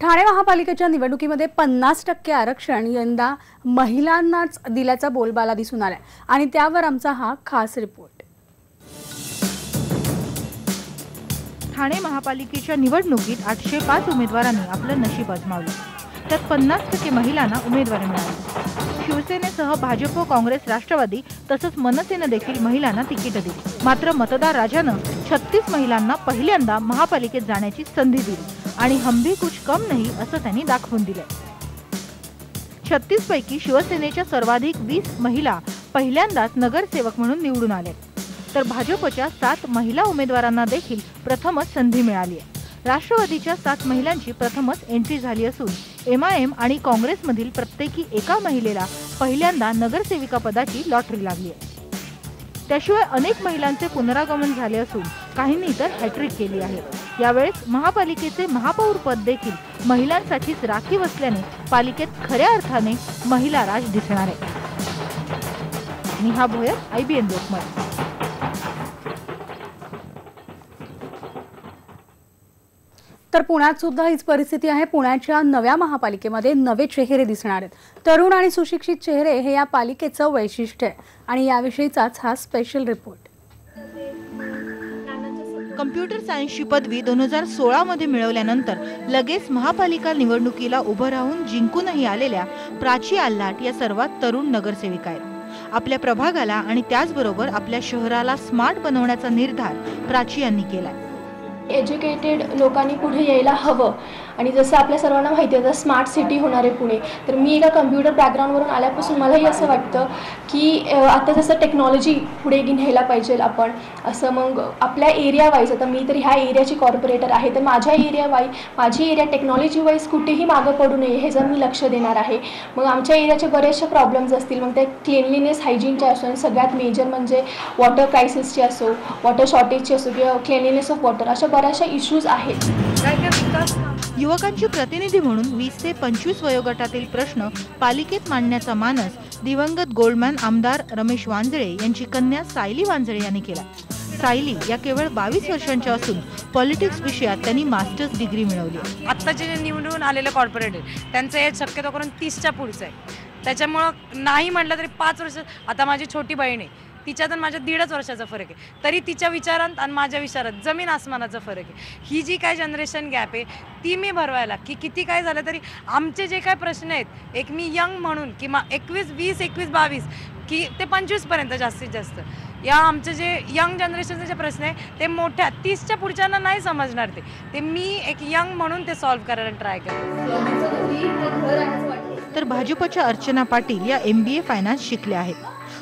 ठाणे महापालिकेच्या निवडणुकीमध्ये 50% आरक्षण यंदा महिलांनाच दिल्याचा बोलबाला दिसून आलाय आणि त्यावर आमचा हा खास रिपोर्ट। ठाणे महापालिकेच्या निवडणुकीत 805 उमेदवारांनी आपलं नशीब आजमावलं। त्यात 50% महिलांना उमेदवारी मिळाली। शिवसेनेसह भाजप, काँग्रेस, राष्ट्रवादी तसंच मनसेने देखील महिलांना तिकीट दिली। मात्र मतदार राजानं 36 महिलांना पहिल्यांदा महापालिकेत जाण्याची संधी दिली आणि हम भी कुछ कम नहीं असं त्यांनी दाखवून दिले। 36 पैकी शिवसेनेच्या सर्वाधिक 20 महिला पहिल्यांदाच नगरसेवक म्हणून निवडून आले, तर भाजपच्या 7 महिला उमेदवारांना देखील प्रथमच संधी मिळाली आहे। राष्ट्रवादीच्या 7 महिलांची प्रथमच एंट्री झाली असून MIM आणि काँग्रेसमधील प्रत्येकी एका महिलेला पहिल्यांदा नगरसेविका पदाची लॉटरी लागली आहे। त्याशिवाय अनेक महिलांचे पुनरागमन झाले असून काहींनी तर हॅट्रिक केली आहे। यावेळेस महापालिकेचे महापौर पद देखील महिलांसाठीच राखीव असल्याने पालिकेत खऱ्या अर्थाने महिला राज दिसणार आहे। निहा भोयर, IBN लोकमत। तर पुण्यात सुद्धा हीच परिस्थिती आहे। पुण्याच्या नव्या महापालिकेमध्ये नवे चेहरे दिसणार आहेत। तरुण आणि सुशिक्षित चेहरे हे या पालिकेचं वैशिष्ट्य आहे आणि याविषयीचाच हा स्पेशल रिपोर्ट। कम्प्युटर सायन्सची पदवी 2016 मध्ये मिळवल्यानंतर लगेच महापालिका निवडणुकीला उभं राहून जिंकूनही आलेल्या प्राची आल्हाट या सर्वात तरुण नगरसेविका आहेत। आपल्या प्रभागाला आणि त्याचबरोबर आपल्या शहराला स्मार्ट बनवण्याचा निर्धार प्राची यांनी केलाय। एज्युकेटेड लोकांनी पुढे यायला हवं आणि जसं आपल्या सर्वांना माहिती आहे स्मार्ट सिटी होणार आहे पुणे, तर मी एका कम्प्युटर बॅकग्राऊंडवरून आल्यापासून मलाही असं वाटतं की आता जसं टेक्नॉलॉजी पुढे न्यायला पाहिजे आपण असं। मग आपल्या एरिया वाईज, आता मी तर ह्या एरियाची कॉर्पोरेटर आहे, तर माझ्या एरिया वाईज माझी एरिया टेक्नॉलॉजी वाईज कुठेही मागं पडू नये हे जर मी लक्ष देणार आहे। मग आमच्या एरियाचे बरेचसे प्रॉब्लेम्स असतील, मग ते क्लिनलीनेस हायजीनचे असो आणि सगळ्यात मेजर म्हणजे वॉटर क्रायसिसचे असो, वॉटर शॉर्टेजचे असो किंवा क्लिनलीनेस ऑफ वॉटर, अशा बऱ्याचशा इश्यूज आहेत। युवकांची प्रतिनिधी म्हणून 20 ते 25 वयोगटातील प्रश्न पालिकेत मांडण्याचा मानस दिवंगत गोल्डमॅन आमदार रमेश वांजळे यांची कन्या सायली वांजळे यांनी केला। सायली या केवळ 22 वर्षांच्या असून पॉलिटिक्स विषयात त्यांनी मास्टर्स डिग्री मिळवली। आता जे निवडून आलेले कॉर्पोरेटर त्यांचं एज शक्यतो करून 30च्या पुढचं आहे, त्याच्यामुळं नाही म्हटलं तरी 5 वर्ष। आता माझी छोटी बहीण आहे, तिच्यात आणि माझ्या 1.5 वर्षाचा फरक आहे, तरी तिच्या विचारात आणि माझ्या विचारात जमीन आसमानाचा फरक आहे। ही जी काय जनरेशन गॅप आहे ती मी भरवायला की किती काय झालं तरी आमचे जे काय प्रश्न आहेत, एक मी यंग म्हणून किंवा 21, 20, 21, 22 की ते 25 पर्यंत जास्तीत जास्त या आमचे जे यंग जनरेशनचे जे प्रश्न आहे ते मोठ्या 30च्या पुढच्यांना नाही समजणार, ते मी एक यंग म्हणून ते सॉल्व्ह करायला ट्राय करते। तर भाजपच्या अर्चना पाटील या MBA फायनान्स शिकल्या आहेत।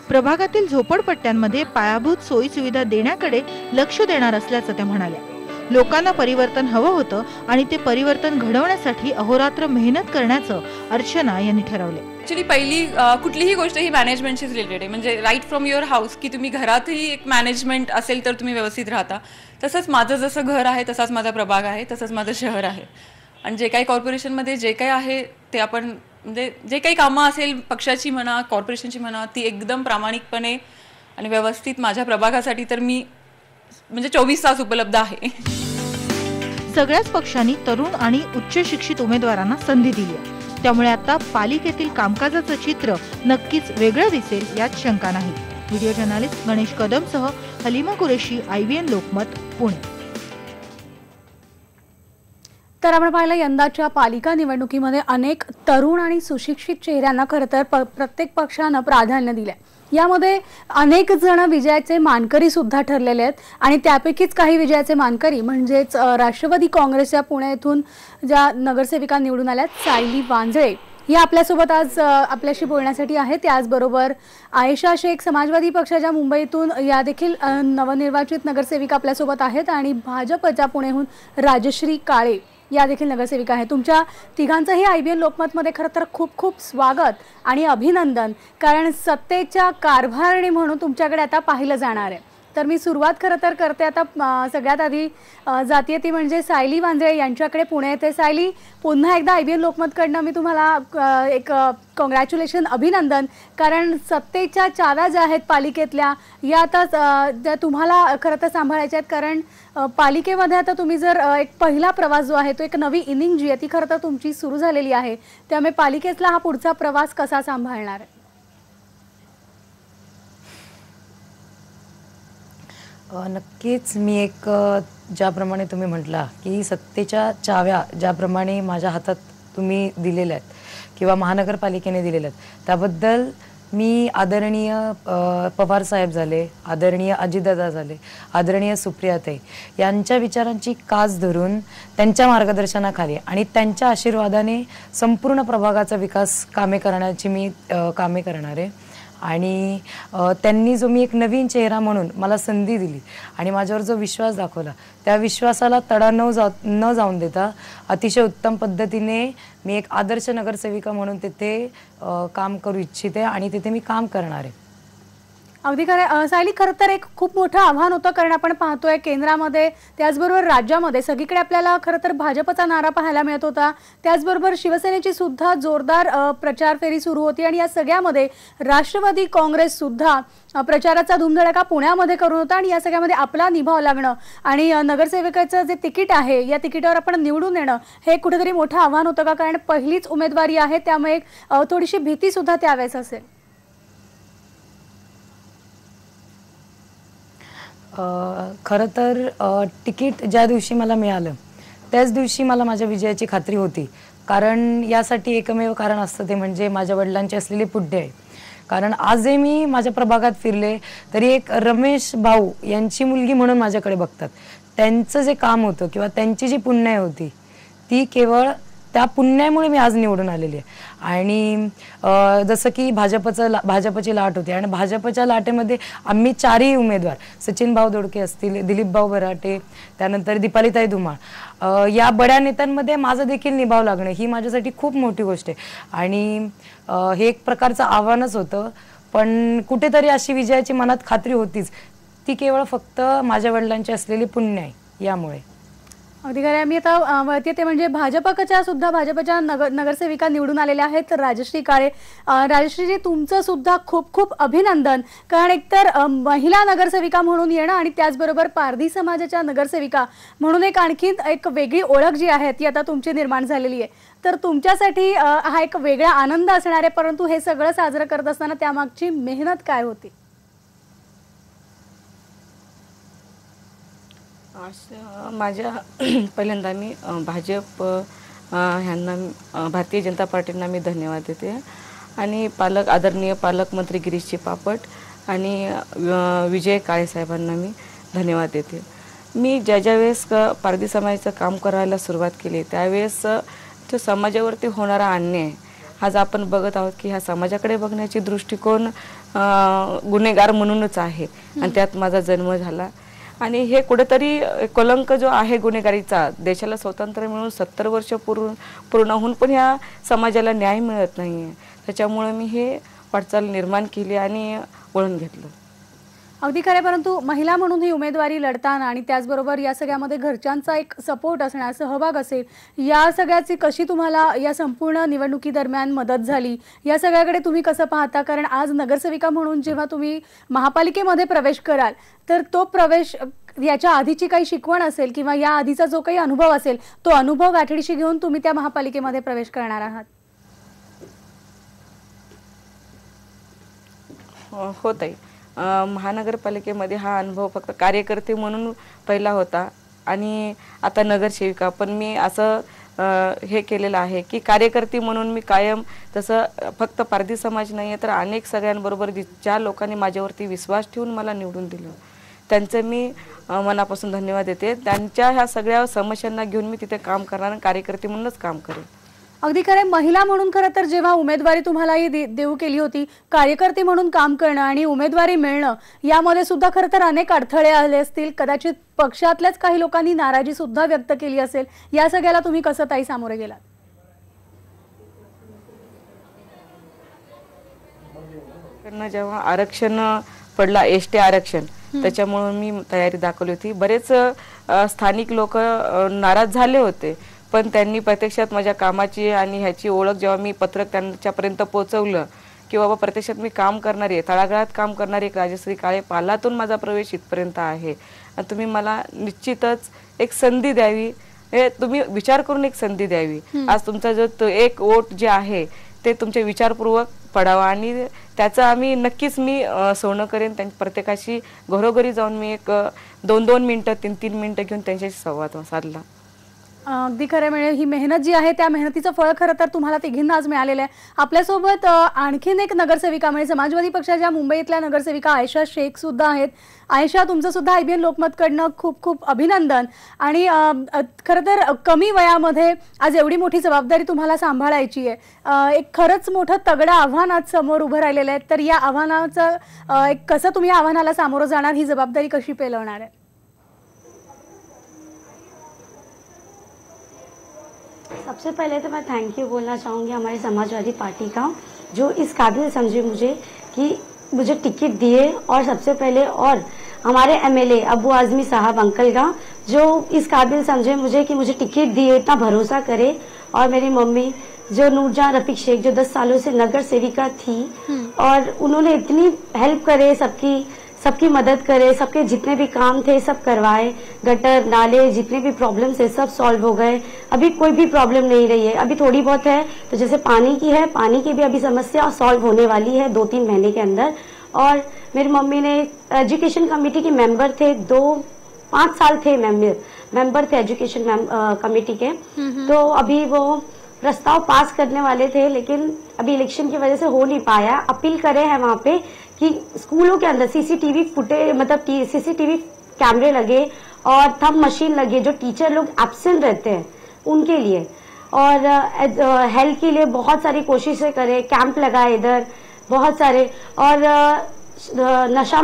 प्रभागातील झोपडपट्ट्यांमध्ये पायाभूत सोयी सुविधा देण्याकडे लक्ष देणार असल्याचं त्या म्हणाल्या। लोकांना परिवर्तन हवं होतं आणि ते परिवर्तन घडवण्यासाठी अहोरात्र मेहनत करण्याचं अर्चना यांनी ठरवले। ॲक्च्युली पहिली कुठलीही गोष्ट ही मॅनेजमेंटशी रिलेटेड आहे, म्हणजे राईट फ्रॉम युअर हाऊस की तुम्ही घरातही एक मॅनेजमेंट असेल तर तुम्ही व्यवस्थित राहता। तसंच माझं जसं घर आहे तसाच माझा प्रभाग आहे, तसंच माझं शहर आहे आणि जे काही कॉर्पोरेशनमध्ये जे काही आहे ते आपण म्हणजे जे काही कामं असेल पक्षाची म्हणा कॉर्पोरेशनची म्हणा ती एकदम प्रामाणिकपणे आणि व्यवस्थित माझ्या प्रभागासाठी तर मी म्हणजे 24 तास उपलब्ध आहे। सगळ्याच पक्षांनी तरुण आणि उच्च शिक्षित उमेदवारांना संधी दिली आहे, त्यामुळे आता पालिकेतील कामकाजाचं चित्र नक्कीच वेगळं दिसेल यात शंका नाही। व्हिडिओ जर्नलिस्ट गणेश कदमसह हलीमा कुरेशी, IBN लोकमत, पुणे। तर आपण पाहिलं यंदाच्या पालिका निवडणुकीमध्ये अनेक तरुण आणि सुशिक्षित चेहऱ्यांना खरं तर प्रत्येक पक्षानं प्राधान्य दिलंय। यामध्ये अनेक जण विजयाचे मानकरी सुद्धा ठरलेले आहेत आणि त्यापैकीच काही विजयाचे मानकरी म्हणजेच राष्ट्रवादी काँग्रेसच्या पुणे येथून ज्या नगरसेविका निवडून आल्यात सायली वांजळे या आपल्यासोबत आज आपल्याशी बोलण्यासाठी आहेत। त्याचबरोबर आयशा शेख समाजवादी पक्षाच्या मुंबईतून या देखील नवनिर्वाचित नगरसेविका आपल्यासोबत आहेत आणि भाजपच्या पुणेहून राजश्री काळे या देखील नगरसेविका आहेत। तुमच्या तिघांचंही IBN लोकमतमध्ये खरं तर खूप खूप स्वागत आणि अभिनंदन, कारण सत्तेच्या कारभारणी म्हणून तुमच्याकडे आता पाहिलं जाणार आहे। तर मी सुरुवात खरं तर करते आता सगळ्यात आधी जातीय ती म्हणजे सायली वांजळे यांच्याकडे पुणे येते. सायली, पुन्हा एकदा IBN लोकमतकडनं मी तुम्हाला एक कॉंग्रॅच्युलेशन, अभिनंदन, कारण सत्तेच्या चाव्या ज्या आहेत पालिकेतल्या या आता त्या तुम्हाला खरं तर सांभाळायच्या आहेत. कारण पालिकेमध्ये आता तुम्ही जर एक पहिला प्रवास जो आहे तो एक नवी इनिंग जी आहे ती खरं तर तुमची सुरू झालेली आहे, त्यामुळे पालिकेतला हा पुढचा प्रवास कसा सांभाळणार आहे? नक्कीच मी एक ज्याप्रमाणे तुम्ही म्हटला की सत्तेच्या चाव्या ज्याप्रमाणे माझ्या हातात तुम्ही दिलेल्या आहेत किंवा महानगरपालिकेने दिलेल्या आहेत त्याबद्दल मी आदरणीय पवार साहेब झाले, आदरणीय अजितदादा झाले, आदरणीय सुप्रियाताई यांच्या विचारांची कास धरून त्यांच्या मार्गदर्शनाखाली आणि त्यांच्या आशीर्वादाने संपूर्ण प्रभागाचा विकास कामे करण्याची मी कामे करणार आहे. आणि त्यांनी जो मी एक नवीन चेहरा म्हणून मला संधी दिली आणि माझ्यावर जो विश्वास दाखवला त्या विश्वासाला तडा न जाऊन देता अतिशय उत्तम पद्धतीने मी एक आदर्श नगरसेविका म्हणून तिथे काम करू इच्छिते आणि तिथे मी काम करणार आहे. अगदी खरं सायली, खरं तर एक खूप मोठं आव्हान होतं, कारण आपण पाहतोय केंद्रामध्ये त्याचबरोबर राज्यामध्ये सगळीकडे आपल्याला खरं तर भाजपचा नारा पाहायला मिळत होता, त्याचबरोबर शिवसेनेची सुद्धा जोरदार प्रचार फेरी सुरू होती आणि या सगळ्यामध्ये राष्ट्रवादी काँग्रेस सुद्धा प्रचाराचा धुमधडाका पुण्यामध्ये करून होता आणि या सगळ्यामध्ये आपला निभाव लागणं आणि नगरसेवकाचं जे तिकीट आहे या तिकिटावर आपण निवडून येणं हे कुठेतरी मोठं आव्हान होतं का? कारण पहिलीच उमेदवारी आहे त्यामुळे थोडीशी भीती सुद्धा त्यावेळेस असेल. खरं तर तिकीट ज्या दिवशी मला मिळालं त्याच दिवशी मला माझ्या विजयाची खात्री होती, कारण यासाठी एकमेव कारण असतं ते म्हणजे माझ्या वडिलांची असलेली पुढे आहे. कारण आजही मी माझ्या प्रभागात फिरले तरी एक रमेश भाऊ यांची मुलगी म्हणून माझ्याकडे बघतात. त्यांचं जे काम होतं किंवा त्यांची जी पुण्याई होती ती केवळ त्या पुण्यामुळे मी आज निवडून आलेली आहे. आणि जसं की भाजपची लाट होती आणि भाजपच्या लाटेमध्ये आम्ही चारही उमेदवार सचिन भाऊ दोडके असतील, दिलीप भाऊ बराटे, त्यानंतर दीपालीताई धुमाळ या बड्या नेत्यांमध्ये माझं देखील निभाव लागणं ही माझ्यासाठी खूप मोठी गोष्ट आहे आणि हे एक प्रकारचं आव्हानच होतं. पण कुठेतरी अशी विजयाची मनात खात्री होतीच, ती केवळ फक्त माझ्या वडिलांची असलेली पुण्य आहे यामुळे. अगदी खरं. मी आता वळते ते म्हणजे भाजपच्या नगरसेविका निवडून आलेल्या आहेत राजश्री काळे. राजश्रीजी, तुमचं सुद्धा खूप खूप अभिनंदन, कारण एकतर महिला नगरसेविका म्हणून येणं आणि त्याचबरोबर पारधी समाजाच्या नगरसेविका म्हणून आणखी एक वेगळी ओळख जी आहे ती आता तुमची निर्माण झालेली आहे. तर तुमच्यासाठी हा एक वेगळा आनंद असणार आहे, परंतु हे सगळं साजरं करत असताना त्यामागची मेहनत काय होती? माझ्या पहिल्यांदा मी भाजप ह्यांना, भारतीय जनता पार्टींना मी धन्यवाद देते आणि आदरणीय पालकमंत्री गिरीशजी पापट आणि विजय काळे साहेबांना मी धन्यवाद देते. मी ज्या वेळेस पारधी समाजाचं काम करायला सुरुवात केली त्यावेळेस जो समाजावरती होणारा अन्याय आज आपण बघत आहोत की ह्या समाजाकडे बघण्याची दृष्टिकोन गुन्हेगार म्हणूनच आहे आणि त्यात माझा जन्म झाला आणि हे कुठेतरी कलंक जो आहे गुन्हेगारीचा, देशाला स्वातंत्र्य मिळून 70 वर्ष पूर्ण होऊन पण ह्या समाजाला न्याय मिळत नाही आहे. त्याच्यामुळे मी हे वाटचाल निर्माण केली आणि वळून घेतलं. अगदी खरे. परंतु महिला म्हणून ही उमेदवारी लढताना आणि त्याचबरोबर या सगळ्यामध्ये घरच्यांचा एक सपोर्ट असणार, सहभाग असेल, या सगळ्याची कशी तुम्हाला या संपूर्ण निवडणुकीदरम्यान मदत झाली, या सगळ्याकडे तुम्ही कसं पाहता? कारण आज नगरसेविका म्हणून जेव्हा तुम्ही महापालिकेमध्ये प्रवेश कराल तर तो प्रवेश याच्या आधीची काही शिकवण असेल किंवा या आधीचा जो काही अनुभव असेल तो अनुभव गाठीशी घेऊन तुम्ही त्या महापालिकेमध्ये प्रवेश करणार आहात. होत आहे. महानगरपालिकेमध्ये हा अनुभव फक्त कार्यकर्ते म्हणून पहिला होता आणि आता नगरसेविका, पण मी असं हे केलेलं आहे की कार्यकर्ते म्हणून मी कायम, तसं फक्त पारधी समाज नाही आहे तर अनेक सगळ्यांबरोबर ज्या लोकांनी माझ्यावरती विश्वास ठेवून मला निवडून दिलं त्यांचं मी मनापासून धन्यवाद देते. त्यांच्या ह्या सगळ्या समस्यांना घेऊन मी तिथे काम करणार आणि कार्यकर्ते म्हणूनच काम करेन. अगदी खरे. महिला म्हणून खरं तर जेव्हा उमेदवारी तुम्हालाही देऊ केली होती, कार्यकर्ते म्हणून काम करणं आणि उमेदवारी मिळणं यामध्ये सुद्धा खरं तर अनेक अडथळे आले असतील, कदाचित पक्षातल्याच काही लोकांनी नाराजी सुद्धा व्यक्त केली असेल. या सगळ्याला तुम्ही कसं ताई सामोरे गेलात? जेव्हा आरक्षण पडला एसटी आरक्षण, त्याच्यामुळे मी तयारी दाखवली होती. बरेच स्थानिक लोक नाराज झाले होते, पण त्यांनी प्रत्यक्षात माझ्या कामाची आणि ह्याची ओळख जेव्हा मी पत्रक त्यांच्यापर्यंत पोहोचवलं की बाबा प्रत्यक्षात मी काम करणारी आहे, तळागाळात काम करणारी एक राजश्री काळे, पालातून माझा प्रवेश इथपर्यंत आहे आणि तुम्ही मला निश्चितच एक संधी द्यावी, तुम्ही विचार करून एक संधी द्यावी. आज तुमचा जो एक वोट जे आहे ते तुमच्या विचारपूर्वक पडावा आणि त्याचं आम्ही नक्कीच मी सोनं करेन. प्रत्येकाशी घरोघरी जाऊन मी एक 2-2 मिनिटं 3-3 मिनिटं घेऊन त्यांच्याशी संवाद साधला. अगदी खरं, म्हणजे ही मेहनत जी आहे त्या मेहनतीचं फळ खरं तर तुम्हाला तिघींना आज मिळालेलं आहे. आपल्यासोबत आणखीन एक नगरसेविका म्हणजे समाजवादी पक्षाच्या मुंबईतल्या नगरसेविका आयशा शेख सुद्धा आहेत. आयशा, तुमचं सुद्धा IBN लोकमतकडनं खूप खूप अभिनंदन. आणि खरं तर कमी वयामध्ये आज एवढी मोठी जबाबदारी तुम्हाला सांभाळायची आहे. एक खरंच मोठं तगडं आव्हान आज समोर उभं राहिलेलं आहे. तर या आव्हानाचं एक कसं तुम्ही आव्हानाला सामोरं जाणार, ही जबाबदारी कशी पेलवणार आहे? सबसे पहले तो मैं थैंक यू बोलना चाहूँगी हमारी समाजवादी पार्टी का, जो इस काबिल समझे मुझे कि मुझे टिकट दिए, और सबसे पहले और हमारे MLA अबू आज़मी साहब अंकल का, जो इस काबिल समझे मुझे कि मुझे टिकट दिए, इतना भरोसा करे. और मेरी मम्मी जो नूरजहां रफ़ीक शेख, जो 10 सालों से नगर सेविका थी, और उन्होंने इतनी हेल्प करे, सबकी मदद करे, सबके जितने भी काम थे सब करवाए. गटर नाले जितने भी प्रॉब्लम्स है सब सॉल्व हो गए. अभी कोई भी प्रॉब्लम नहीं रही है. अभी थोड़ी बहुत है तो जैसे पानी की है, पानी की भी अभी समस्या सॉल्व होने वाली है 2-3 महीने के अंदर. और मेरी मम्मी ने एजुकेशन कमेटी के मेंबर थे, 5 साल थे मेंबर थे एजुकेशन कमेटी के. तो अभी वो प्रस्ताव पास करने वाले थे, लेकिन अभी इलेक्शन की वजह से हो नहीं पाया. अपील करे हैं वहाँ पे कि स्कूलों के अंदर CCTV फुटेज, मतलब CCTV कैमरे लगे और थंब मशीन लगे, जो टीचर लोग एब्सेंट रहते हैं उनके लिए. और हेल्थ के लिए बहुत सारी कोशिशें करें, कैंप लगाए इधर बहुत सारे. और नशा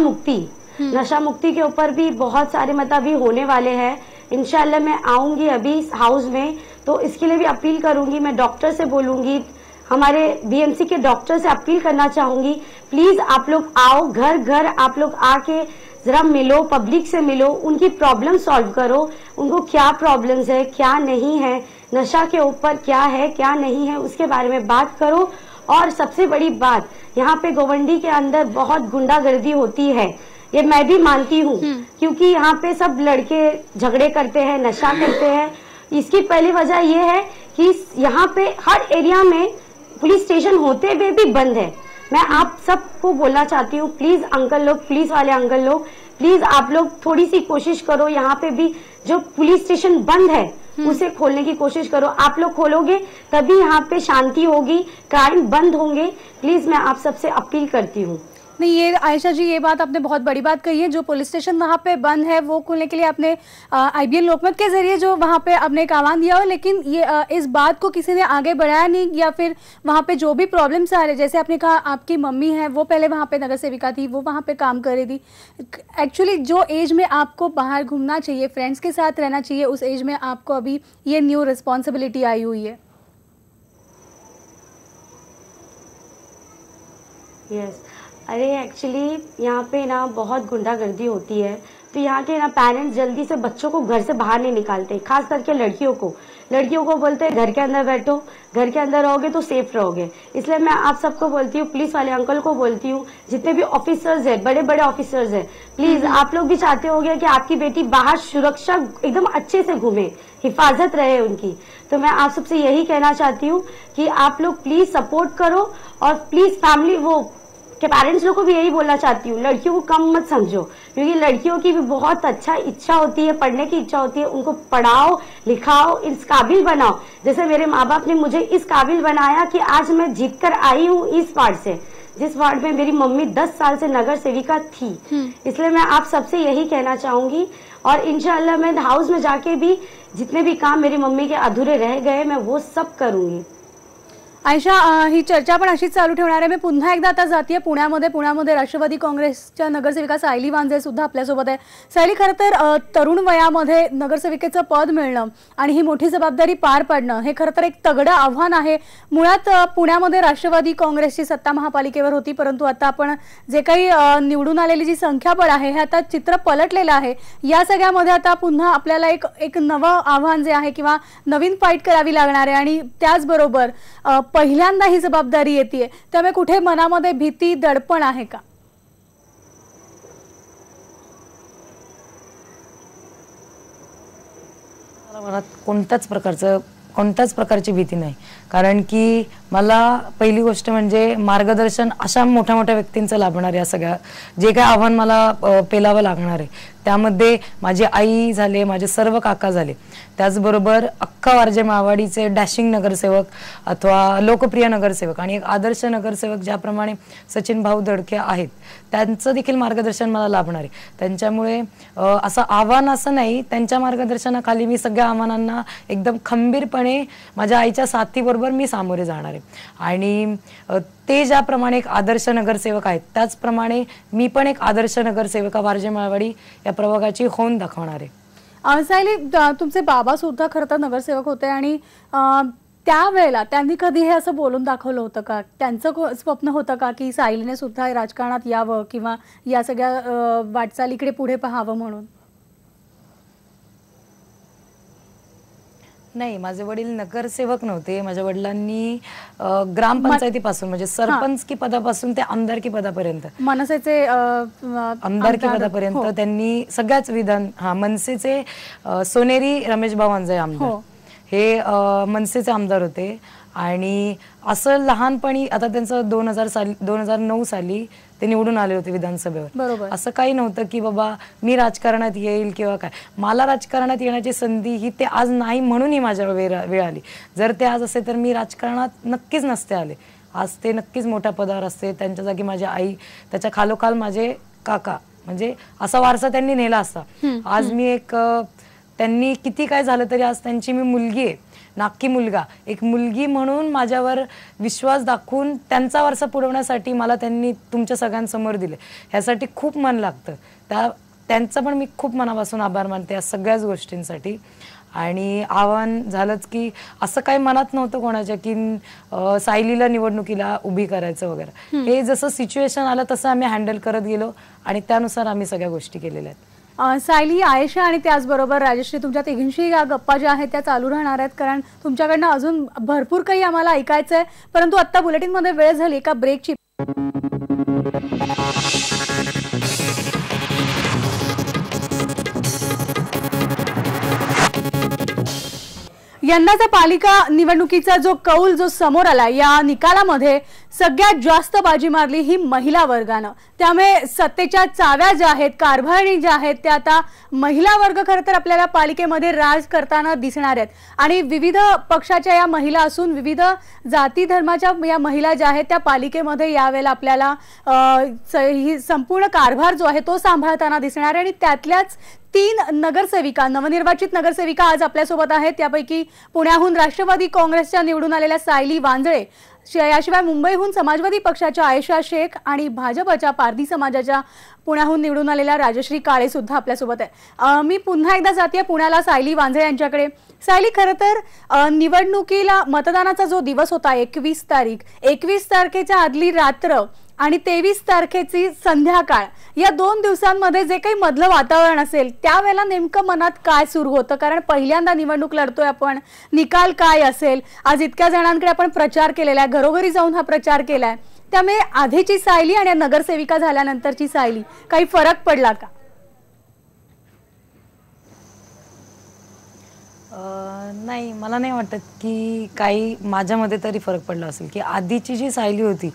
मुक्ति के ऊपर भी बहुत सारे मतलब अभी होने वाले हैं. इंशाल्लाह मैं आऊँगी अभी हाउस में, तो इसके लिए भी अपील करूँगी. मैं डॉक्टर से बोलूँगी, हमारे BMC के डॉक्टर से अपील करना चाहूँगी, प्लीज़ आप लोग आओ, घर घर आप लोग आके ज़रा मिलो, पब्लिक से मिलो, उनकी प्रॉब्लम सॉल्व करो. उनको क्या प्रॉब्लम्स है, क्या नहीं है, नशा के ऊपर क्या है क्या नहीं है, उसके बारे में बात करो. और सबसे बड़ी बात, यहाँ पे गोवंडी के अंदर बहुत गुंडागर्दी होती है, ये मैं भी मानती हूँ, क्योंकि यहाँ पे सब लड़के झगड़े करते हैं, नशा करते हैं. इसकी पहली वजह ये है कि यहाँ पे हर एरिया में पुलिस स्टेशन होते हुए भी बंद है. मैं आप सबको बोलना चाहती हूँ, प्लीज अंकल लोग, पुलिस वाले अंकल लोग, प्लीज आप लोग थोड़ी सी कोशिश करो. यहाँ पे भी जो पुलिस स्टेशन बंद है उसे खोलने की कोशिश करो. आप लोग खोलोगे तभी यहाँ पे शांति होगी, क्राइम बंद होंगे. प्लीज मैं आप सबसे अपील करती हूँ. नहीं, ये आयशा जी, ये बात आपने बहुत बड़ी बात कही है. जो पुलिस स्टेशन वहाँ पे बंद है वो खोलने के लिए आपने IBN लोकमत के जरिए जो वहाँ पे आपने एक आह्वान दिया हो, लेकिन ये इस बात को किसी ने आगे बढ़ाया नहीं, या फिर वहाँ पे जो भी प्रॉब्लम्स आ रहे, जैसे आपने कहा आपकी मम्मी है वो पहले वहाँ पे नगर सेविका थी, वो वहाँ पे काम कर रही थी. एक्चुअली जो एज में आपको बाहर घूमना चाहिए, फ्रेंड्स के साथ रहना चाहिए, उस एज में आपको अभी ये न्यू रिस्पॉन्सिबिलिटी आई हुई है. यस, अरे एक्चुअली यहाँ पे ना बहुत गुंडागर्दी होती है, तो यहाँ के ना पेरेंट्स जल्दी से बच्चों को घर से बाहर नहीं निकालते, खास करके लड़कियों को बोलते हैं घर के अंदर बैठो, घर के अंदर रहोगे तो सेफ रहोगे. इसलिए मैं आप सबको बोलती हूँ, पुलिस वाले अंकल को बोलती हूँ, जितने भी ऑफिसर्स है, बड़े बड़े ऑफिसर्स है, प्लीज आप लोग भी चाहते होंगे कि आपकी बेटी बाहर सुरक्षा एकदम अच्छे से घूमे, हिफाजत रहे उनकी. तो मैं आप सबसे यही कहना चाहती हूँ कि आप लोग प्लीज सपोर्ट करो, और प्लीज फैमिली वो के पेरेंट्स लोग को भी यही बोलना चाहती हूँ, लड़कियों को कम मत समझो, क्योंकि लड़कियों की भी बहुत अच्छा इच्छा होती है, पढ़ने की इच्छा होती है. उनको पढ़ाओ, लिखाओ, इस काबिल बनाओ. जैसे मेरे माँ बाप ने मुझे इस काबिल बनाया कि आज मैं जीत कर आई हूँ इस वार्ड से, जिस वार्ड में मेरी मम्मी 10 साल से नगर सेविका थी. इसलिए मैं आप सबसे यही कहना चाहूंगी, और इंशाल्लाह मैं हाउस में जाके भी जितने भी काम मेरी मम्मी के अधूरे रह गए मैं वो सब करूंगी. आयशा, ही चर्चा पण अशीच चालू ठेवणार आहे. मी पुन्हा एकदा आता जातीय पुण्यामध्ये राष्ट्रवादी काँग्रेसच्या नगरसेविका सायली वांझे सुद्धा आपल्यासोबत आहे. सायली, खरं तर तरुण वयामध्ये नगरसेविकेचं पद मिळणं आणि ही मोठी जबाबदारी पार पाडणं हे खरं तर एक तगडं आव्हान आहे. मुळात पुण्यामध्ये राष्ट्रवादी काँग्रेसची सत्ता महापालिकेवर होती, परंतु आता आपण जे काही निवडून आलेली जी संख्याबळ आहे हे आता चित्र पलटलेलं आहे. या सगळ्यामध्ये आता पुन्हा आपल्याला एक नवं आव्हान जे आहे किंवा नवीन फाईट करावी लागणार आहे आणि त्याचबरोबर पहिल्यांदा ही जबाबदारी येते, त्यामुळे कुठे मनामध्ये भीती दडपण आहे का? मला कोणत्याच प्रकारची भीती नाही, कारण की मला पहिली गोष्ट म्हणजे मार्गदर्शन अशा मोठ्या मोठ्या व्यक्तींचं लाभणार. या सगळ्या जे काही आव्हान मला पेलावं लागणार आहे त्यामध्ये माझी आई झाले, माझे सर्व काका झाले, त्याचबरोबर अख्खा वारजे मावाडीचे डॅशिंग नगरसेवक अथवा लोकप्रिय नगरसेवक आणि एक आदर्श नगरसेवक ज्याप्रमाणे सचिन भाऊ दडके आहेत त्यांचं देखील मार्गदर्शन मला लाभणार आहे. त्यांच्यामुळे असं आव्हान असं नाही, त्यांच्या मार्गदर्शनाखाली मी सगळ्या आव्हानांना एकदम खंबीरपणे माझ्या आईच्या साथीबरोबर मी सामोरे जाणार आहे. आणि ते ज्याप्रमाणे एक आदर्श नगरसेवक आहेत त्याचप्रमाणे मी पण एक आदर्श नगरसेवका वारजे माळवाडी या प्रभागाची होऊन दाखवणार आहे. सायली, तुमचे बाबा सुद्धा खरं तर नगरसेवक होते आणि त्यावेळेला त्यांनी कधी हे असं बोलून दाखवलं होतं का? त्यांचं स्वप्न होतं का की सायलीने सुद्धा राजकारणात यावं किंवा या सगळ्या वाटचालीकडे पुढे पाहावं म्हणून? नाही, माझे वडील नगरसेवक नव्हते. माझ्या वडिलांनी ग्रामपंचायतीपासून म्हणजे सरपंच की पदापासून ते आमदारकी पदापर्यंत, मनसेचे आमदारकी पदापर्यंत त्यांनी सगळ्याच मनसेचे सोनेरी रमेश भाऊ वांझे आमदार हे मनसेचे आमदार होते. आणि असं लहानपणी आता त्यांचं 2009 साली ते निवडून आले होते विधानसभेवर. असं काही नव्हतं की बाबा मी राजकारणात येईल किंवा काय. मला राजकारणात येण्याची संधी ही ते आज नाही म्हणून ही माझ्या वेळ आली. जर ते आज असे तर मी राजकारणात नक्कीच नसते आले. आज ते नक्कीच मोठ्या पदावर असते. त्यांच्या जागी माझी आई, त्याच्या खालोखाल माझे काका, म्हणजे असा वारसा त्यांनी नेला असता. आज मी त्यांनी किती काय झालं तरी आज त्यांची मी मुलगी आहे, नाक्की मुलगा, एक मुलगी म्हणून माझ्यावर विश्वास दाखवून त्यांचा वारसा पुरवण्यासाठी मला त्यांनी तुमच्या सगळ्यांसमोर दिले. ह्यासाठी खूप मन लागतं. त्यांचं पण मी खूप मनापासून आभार मानते या सगळ्याच गोष्टींसाठी. आणि आव्हान झालंच की असं काही मनात नव्हतं कोणाच्या की सायलीला निवडणुकीला उभी करायचं वगैरे. हे जसं सिच्युएशन आलं तसं आम्ही हँडल करत गेलो आणि त्यानुसार आम्ही सगळ्या गोष्टी केलेल्या आहेत. सायली, आयशा आणि त्याचबरोबर राजश्री, तुमच्या तिघींशी या गप्पा ज्या आहेत त्या चालू राहणार आहेत, कारण तुमच्याकडनं अजून भरपूर काही आम्हाला ऐकायचं आहे. परंतु आता बुलेटिनमध्ये वेळ झाली एका ब्रेकची. यंदाचा पालिका निवडणुकीचा जो कौल जो समोर आला, या निकालामध्ये सगळ्यात जास्त बाजी मारली ही महिला वर्गानं. त्यामुळे सत्तेच्या चाव्या ज्या आहेत, कारभारणी ज्या आहेत, त्या आता महिला वर्ग खरं तर आपल्याला पालिकेमध्ये राज करताना दिसणार आहेत. आणि विविध पक्षाच्या या महिला असून विविध जाती धर्माच्या या महिला ज्या आहेत त्या पालिकेमध्ये यावेळेला आपल्याला ही संपूर्ण कारभार जो आहे तो सांभाळताना दिसणार आहे. आणि त्यातल्याच 3 नगरसेविका, नवनिर्वाचित नगरसेविका आज आपल्यासोबत आहेत. त्यापैकी पुण्याहून राष्ट्रवादी काँग्रेसच्या निवडून आलेल्या सायली वांझळे, याशिवाय मुंबईहून समाजवादी पक्षाच्या आयशा शेख आणि भाजपच्या पारधी समाजाच्या पुण्याहून निवडून आलेल्या राजश्री काळे सुद्धा आपल्यासोबत आहे. मी पुन्हा एकदा जाते पुण्याला सायली वांझळे यांच्याकडे. सायली, खरं तर निवडणुकीला मतदानाचा जो दिवस होता 21 तारखेच्या आदली रात्र आणि 23 तारखेची संध्याकाळ, या 2 दिवसांमध्ये जे काही मधलं वातावरण असेल त्यावेळेला नेमकं मनात काय सुरू होतं? कारण पहिल्यांदा निवडणूक लढतोय आपण, निकाल काय असेल? आज इतक्या जणांकडे आपण प्रचार केलेला आहे, घरोघरी जाऊन हा प्रचार केलाय, त्यामुळे आधीची सायली आणि नगरसेविका झाल्यानंतरची सायली काही फरक पडला का? नाही, मला नाही वाटत की काही माझ्यामध्ये तरी फरक पडला असेल. की आधीची जी सायली होती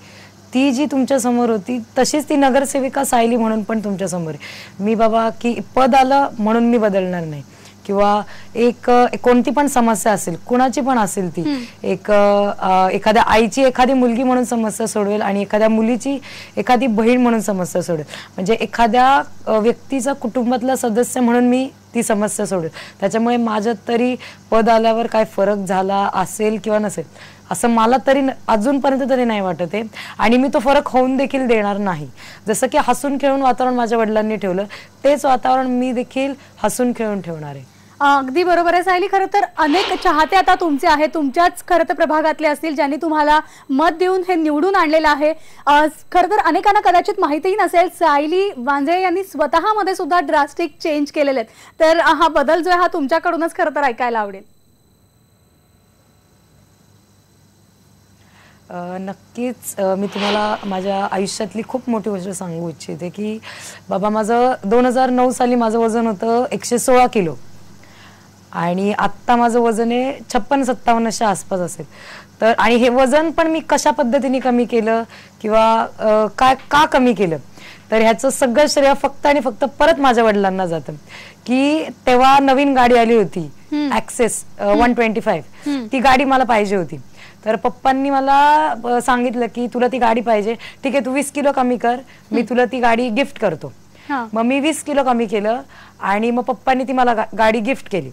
ती जी तुमच्या समोर होती तशीच ती नगरसेविका सायली म्हणून पण तुमच्या समोर आहे. मी बाबा की पद आलं म्हणून मी बदलणार नाही, किंवा एक कोणती पण समस्या असेल, कुणाची पण असेल ती, एखाद्या आईची एखादी मुलगी म्हणून समस्या सोडवेल आणि एखाद्या मुलीची एखादी बहीण म्हणून समस्या सोडवेल. म्हणजे एखाद्या व्यक्तीचा कुटुंबातला सदस्य म्हणून मी ती समस्या सोडेल. त्याच्यामुळे माझ्यात तरी पद आल्यावर काय फरक झाला असेल किंवा नसेल असं मला तरी अजूनपर्यंत तरी नाही वाटत आहे. आणि मी तो फरक होऊन देखील देणार नाही. जसं की हसून खेळून वातावरण माझ्या वडिलांनी ठेवलं, तेच वातावरण मी देखील हसून खेळून ठेवणार आहे. अगदी बरोबर आहे सायली. खरं तर अनेक चाहते आता तुमचे आहेत, तुमच्याच खरं तर प्रभागातले असतील ज्यांनी तुम्हाला मत देऊन हे निवडून आणलेलं आहे. खरं तर अनेकांना कदाचित माहितीही नसेल, सायली वांजळे यांनी स्वतःमध्ये सुद्धा ड्रास्टिक चेंज केलेले आहेत. तर हा बदल जो आहे हा तुमच्याकडूनच खरं तर ऐकायला आवडेल. नक्कीच मी तुम्हाला माझ्या आयुष्यातली खूप मोठी गोष्ट सांगू इच्छिते की बाबा, माझं 2009 साली माझं वजन होतं 116 किलो आणि आत्ता माझं वजन आहे 56-57च्या आसपास असेल. तर आणि हे वजन पण मी कशा पद्धतीने कमी केलं किंवा का कमी केलं, तर ह्याचं सगळं श्रेय फक्त आणि फक्त परत माझ्या वडिलांना जातं. की तेव्हा नवीन गाडी आली होती ॲक्सेस 125, ती गाडी मला पाहिजे होती. तर पप्पांनी मला सांगितलं की तुला ती गाडी पाहिजे, ठीक आहे तू 20 किलो कमी कर, मी तुला ती गाडी गिफ्ट करतो. मग मी 20 किलो कमी केलं आणि मग पप्पांनी ती मला गाडी गिफ्ट केली.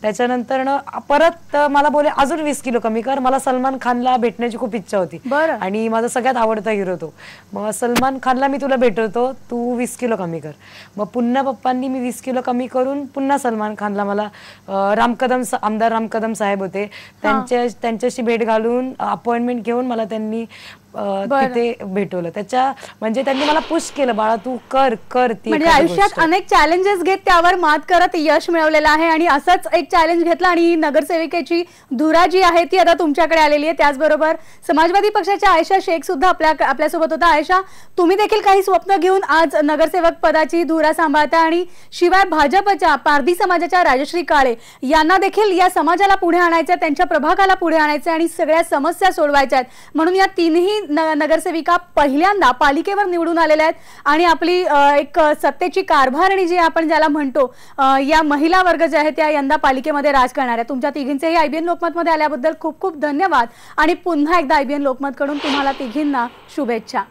त्याच्यानंतर परत मला बोले अजून 20 किलो कमी कर. मला सलमान खानला भेटण्याची खूप इच्छा होती आणि माझा सगळ्यात आवडता हिरो तो. मग सलमान खानला मी तुला भेटवतो, तू 20 किलो कमी कर. मग पुन्हा पप्पांनी मी 20 किलो कमी करून पुन्हा सलमान खानला, मला आमदार राम कदम साहेब होते, त्यांच्याशी भेट घालून अपॉइंटमेंट घेऊन मला त्यांनी तिथे भेटवलं. म्हणजे त्यांनी मला पुश केलं, बाळा तू कर ती. म्हणजे आयुष्यात अनेक चॅलेंजेस घेत त्यावर मात करत यश मिळवलेलं आहे. आणि असंच एक चॅलेंज घेतलं आणि नगरसेविकेची धुरा जी आहे ती आता तुमच्याकडे आलेली आहे. त्याचबरोबर समाजवादी पक्षाच्या आयशा शेख सुद्धा आपल्यासोबत होता. आयशा, तुम्ही देखील काही स्वप्न घेऊन आज नगरसेवक पदाची धुरा सांभाळता आणि शिवाय भाजपच्या पारधी समाजाच्या राजश्री काळे यांना देखील या समाजाला पुढे आणायचं, त्यांच्या प्रभागाला पुढे आणायचं आणि सगळ्या समस्या सोडवायच्या आहेत. म्हणून या तिन्ही नगरसेविका पहिल्यांदा पालिकेवर निवडून आलेल्या आहेत आणि आपली एक सत्तेची कारभारणी जी आपण ज्याला म्हणतो, या महिला वर्ग जे आहे त्या यंदा पालिकेमध्ये राज करणार आहे. तुमच्या तिघींचेही IBN लोकमत मध्ये आल्याबद्दल खूप खूप धन्यवाद आणि पुन्हा एकदा IBN लोकमत कडून तुम्हाला तिघींना शुभेच्छा.